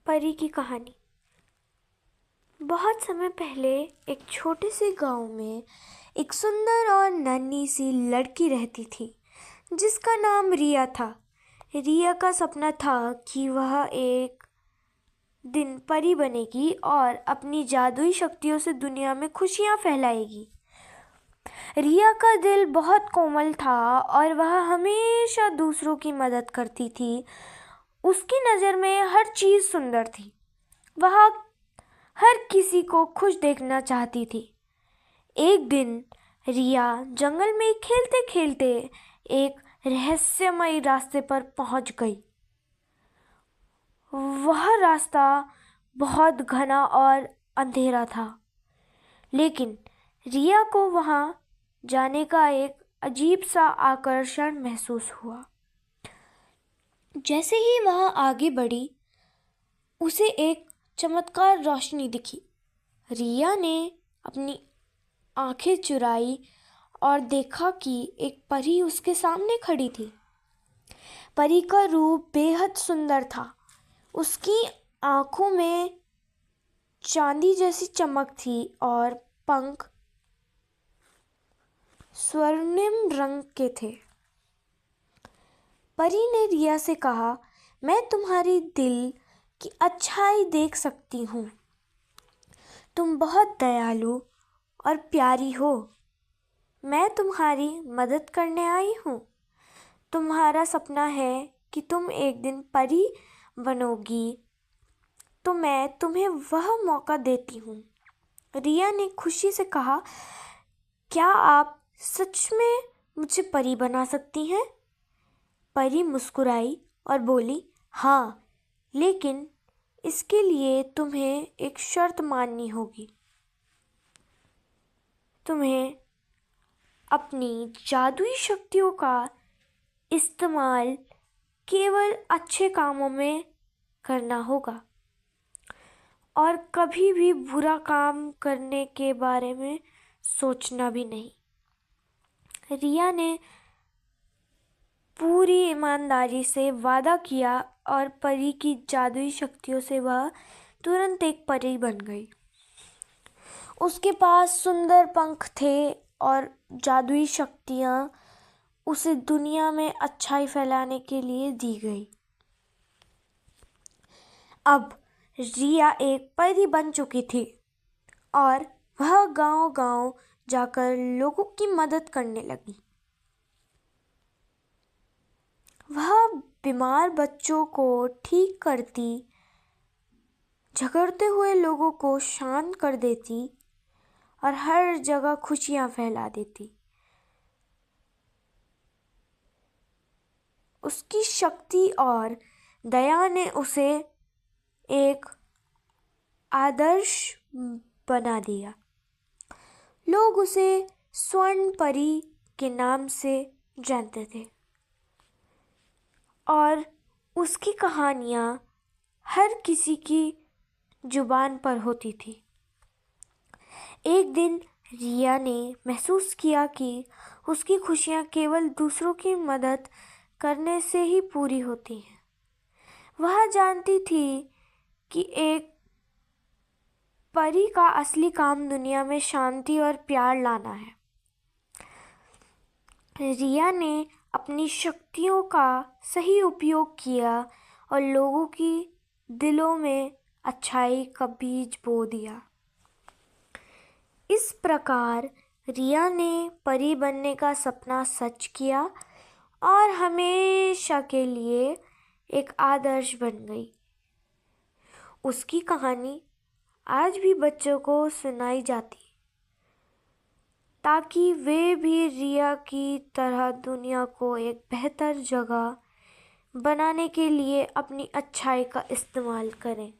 परी की कहानी। बहुत समय पहले एक छोटे से गांव में एक सुंदर और नन्ही सी लड़की रहती थी जिसका नाम रिया था। रिया का सपना था कि वह एक दिन परी बनेगी और अपनी जादुई शक्तियों से दुनिया में खुशियां फैलाएगी। रिया का दिल बहुत कोमल था और वह हमेशा दूसरों की मदद करती थी। उसकी नज़र में हर चीज़ सुंदर थी। वह हर किसी को खुश देखना चाहती थी। एक दिन रिया जंगल में खेलते खेलते एक रहस्यमयी रास्ते पर पहुंच गई। वह रास्ता बहुत घना और अंधेरा था, लेकिन रिया को वहां जाने का एक अजीब सा आकर्षण महसूस हुआ। जैसे ही वह आगे बढ़ी, उसे एक चमत्कार रोशनी दिखी। रिया ने अपनी आंखें चुराई और देखा कि एक परी उसके सामने खड़ी थी। परी का रूप बेहद सुंदर था। उसकी आंखों में चांदी जैसी चमक थी और पंख स्वर्णिम रंग के थे। परी ने रिया से कहा, मैं तुम्हारी दिल की अच्छाई देख सकती हूँ। तुम बहुत दयालु और प्यारी हो। मैं तुम्हारी मदद करने आई हूँ। तुम्हारा सपना है कि तुम एक दिन परी बनोगी, तो मैं तुम्हें वह मौका देती हूँ। रिया ने खुशी से कहा, क्या आप सच में मुझे परी बना सकती हैं? परी मुस्कुराई और बोली, हाँ, लेकिन इसके लिए तुम्हें एक शर्त माननी होगी। तुम्हें अपनी जादुई शक्तियों का इस्तेमाल केवल अच्छे कामों में करना होगा और कभी भी बुरा काम करने के बारे में सोचना भी नहीं। रिया ने पूरी ईमानदारी से वादा किया और परी की जादुई शक्तियों से वह तुरंत एक परी बन गई। उसके पास सुंदर पंख थे और जादुई शक्तियाँ उसे दुनिया में अच्छाई फैलाने के लिए दी गई। अब रिया एक परी बन चुकी थी और वह गांव-गांव जाकर लोगों की मदद करने लगी। वह बीमार बच्चों को ठीक करती, झगड़ते हुए लोगों को शांत कर देती और हर जगह खुशियां फैला देती। उसकी शक्ति और दया ने उसे एक आदर्श बना दिया। लोग उसे स्वर्ण परी के नाम से जानते थे और उसकी कहानियाँ हर किसी की जुबान पर होती थी। एक दिन रिया ने महसूस किया कि उसकी खुशियाँ केवल दूसरों की मदद करने से ही पूरी होती हैं। वह जानती थी कि एक परी का असली काम दुनिया में शांति और प्यार लाना है। रिया ने अपनी शक्तियों का सही उपयोग किया और लोगों की दिलों में अच्छाई का बीज बो दिया। इस प्रकार रिया ने परी बनने का सपना सच किया और हमेशा के लिए एक आदर्श बन गई। उसकी कहानी आज भी बच्चों को सुनाई जाती ताकि वे भी रिया की तरह दुनिया को एक बेहतर जगह बनाने के लिए अपनी अच्छाई का इस्तेमाल करें।